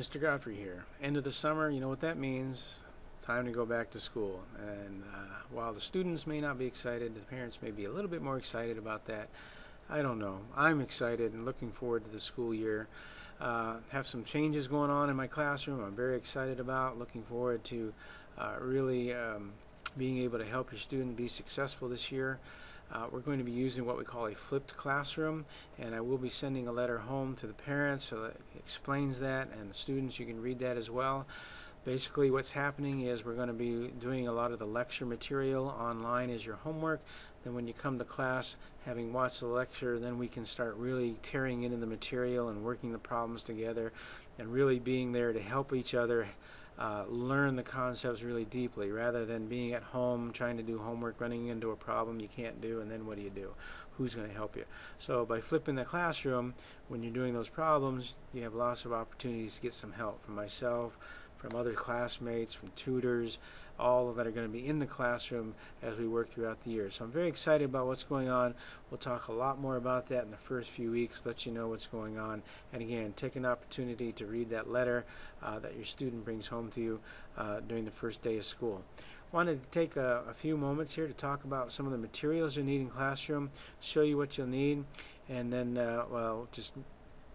Mr. Godfrey here. End of the summer, you know what that means. Time to go back to school. And while the students may not be excited, the parents may be a little bit more excited about that. I don't know. I'm excited and looking forward to the school year. Have some changes going on in my classroom I'm very excited about. Looking forward to really being able to help your student be successful this year. We're going to be using what we call a flipped classroom, and I will be sending a letter home to the parents so that it explains that, and the students, you can read that as well. Basically what's happening is we're going to be doing a lot of the lecture material online as your homework. Then when you come to class, having watched the lecture, then we can start really tearing into the material and working the problems together and really being there to help each other learn the concepts really deeply, rather than being at home trying to do homework, running into a problem you can't do, and then what do? Who's going to help you? So by flipping the classroom, when you're doing those problems, you have lots of opportunities to get some help from myself, from other classmates, from tutors, all that are going to be in the classroom as we work throughout the year. So I'm very excited about what's going on. We'll talk a lot more about that in the first few weeks, let you know what's going on. And again, take an opportunity to read that letter that your student brings home to you during the first day of school. Wanted to take a few moments here to talk about some of the materials you'll need in classroom, show you what you'll need, and then well, just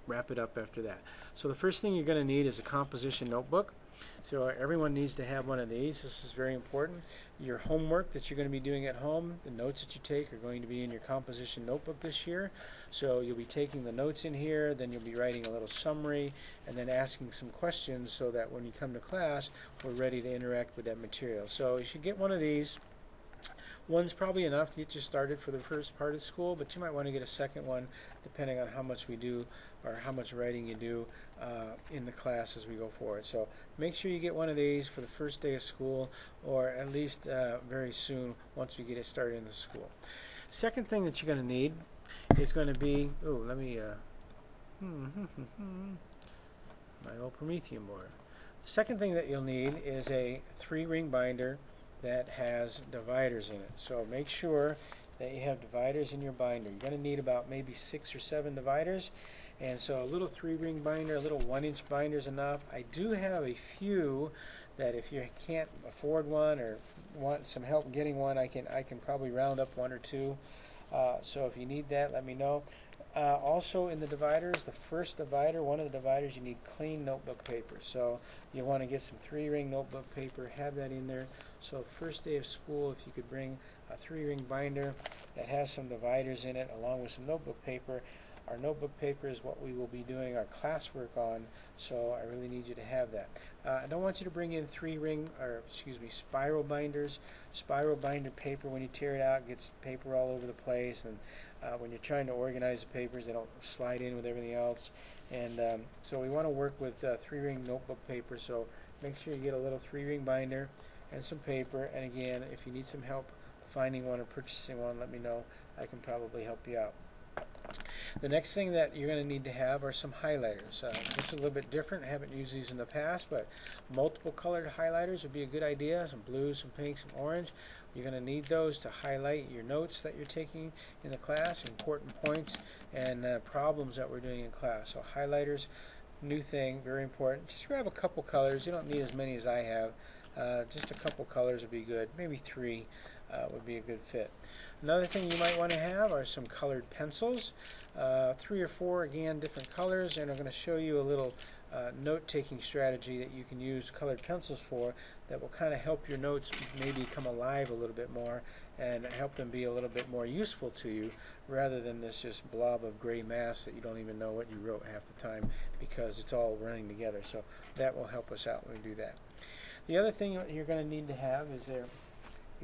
wrap it up after that. So the first thing you're going to need is a composition notebook. So everyone needs to have one of these. This is very important. Your homework that you're going to be doing at home, the notes that you take are going to be in your composition notebook this year. So you'll be taking the notes in here, then you'll be writing a little summary, and then asking some questions so that when you come to class, we're ready to interact with that material. So you should get one of these. One's probably enough to get you started for the first part of school, but you might want to get a second one depending on how much we do or how much writing you do in the class as we go forward. So make sure you get one of these for the first day of school, or at least very soon once we get it started in the school. Second thing that you're going to need is going to be, let me, my old Promethean board. The second thing that you'll need is a 3-ring binder that has dividers in it. So make sure that you have dividers in your binder. You're going to need about maybe 6 or 7 dividers, and so a little 3-ring binder, a little 1-inch binder is enough. I do have a few that if you can't afford one or want some help getting one, I can probably round up 1 or 2. So if you need that, let me know. Also in the dividers, the first divider, one of the dividers, you need clean notebook paper. So you want to get some 3-ring notebook paper, have that in there. So the first day of school, if you could bring a 3-ring binder that has some dividers in it along with some notebook paper. Our notebook paper is what we will be doing our classwork on, so I really need you to have that. I don't want you to bring in spiral binders. Spiral binder paper, when you tear it out, gets paper all over the place, and when you're trying to organize the papers, they don't slide in with everything else. And so we want to work with 3-ring notebook paper, so make sure you get a little 3-ring binder and some paper. And again, if you need some help finding one or purchasing one, let me know. I can probably help you out. The next thing that you're going to need to have are some highlighters. This is a little bit different. I haven't used these in the past, but multiple colored highlighters would be a good idea. Some blue, some pink, some orange. You're going to need those to highlight your notes that you're taking in the class, important points, and problems that we're doing in class. So highlighters, new thing, very important. Just grab a couple colors. You don't need as many as I have. Just a couple colors would be good. Maybe 3 would be a good fit. Another thing you might want to have are some colored pencils, 3 or 4, again, different colors, and I'm going to show you a little note-taking strategy that you can use colored pencils for that will kind of help your notes maybe come alive a little bit more and help them be a little bit more useful to you, rather than this just blob of gray mass that you don't even know what you wrote half the time because it's all running together. So that will help us out when we do that. The other thing you're going to need to have is your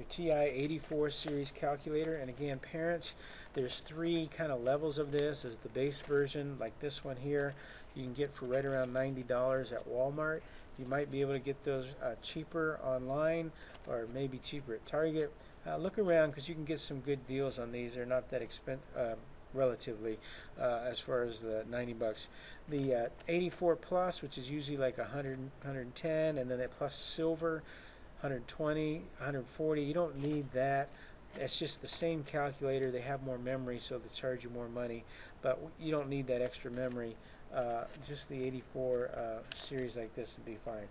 TI-84 series calculator. And again, parents, there's 3 kind of levels of this. There's the base version, like this one here, you can get for right around $90 at Walmart. You might be able to get those cheaper online, or maybe cheaper at Target. Look around, because you can get some good deals on these. They're not that expensive relatively, as far as the 90 bucks. The 84 plus, which is usually like 100, 110, and then that plus silver, 120, 140. You don't need that. It's just the same calculator. They have more memory, so they charge you more money, but you don't need that extra memory just the 84 series like this would be fine.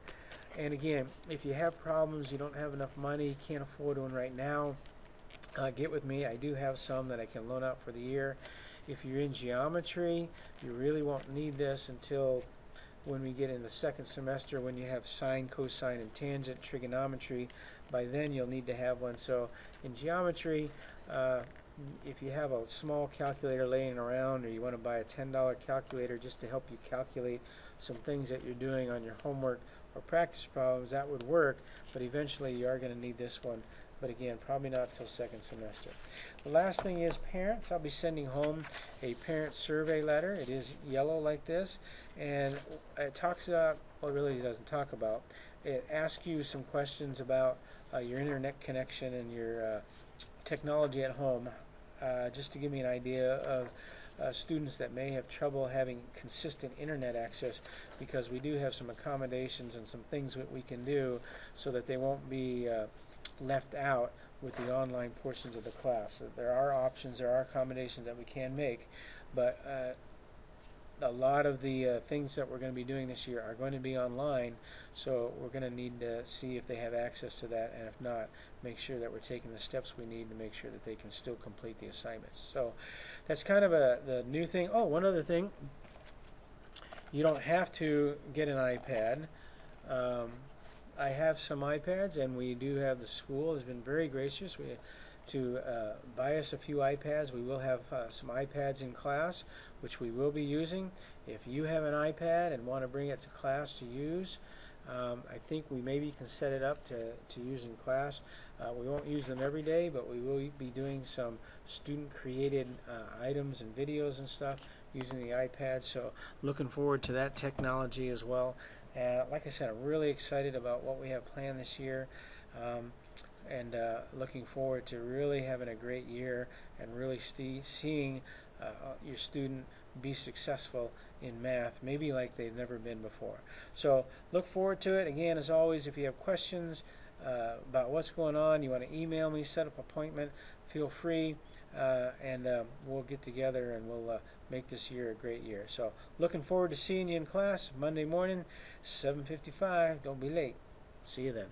And again, if you have problems, you don't have enough money, can't afford one right now, get with me. I do have some that I can loan out for the year. If you're in geometry, you really won't need this until when we get in the second semester, when you have sine, cosine, and tangent trigonometry. By then you'll need to have one. So in geometry, if you have a small calculator laying around, or you want to buy a $10 calculator just to help you calculate some things that you're doing on your homework or practice problems, that would work, but eventually you are going to need this one. But again, probably not till second semester. The last thing is parents. I'll be sending home a parent survey letter. It is yellow like this, and it talks about, well, it really doesn't talk about, it asks you some questions about your internet connection and your technology at home, just to give me an idea of students that may have trouble having consistent internet access, because we do have some accommodations and some things that we can do so that they won't be left out with the online portions of the class. So there are options, there are accommodations that we can make, but a lot of the things that we're going to be doing this year are going to be online, so we're going to need to see if they have access to that, and if not, make sure that we're taking the steps we need to make sure that they can still complete the assignments. So that's kind of the new thing. Oh, one other thing, you don't have to get an iPad. I have some iPads, and we do have, the school has been very gracious to buy us a few iPads. We will have some iPads in class, which we will be using. If you have an iPad and want to bring it to class to use, I think we maybe can set it up to use in class. We won't use them every day, but we will be doing some student-created items and videos and stuff using the iPad, so looking forward to that technology as well. Like I said, I'm really excited about what we have planned this year, and looking forward to really having a great year and really seeing your student be successful in math, maybe like they've never been before. So look forward to it. Again, as always, if you have questions about what's going on, you want to email me, set up an appointment, feel free, and we'll get together and we'll make this year a great year. So looking forward to seeing you in class Monday morning, 7:55. Don't be late. See you then.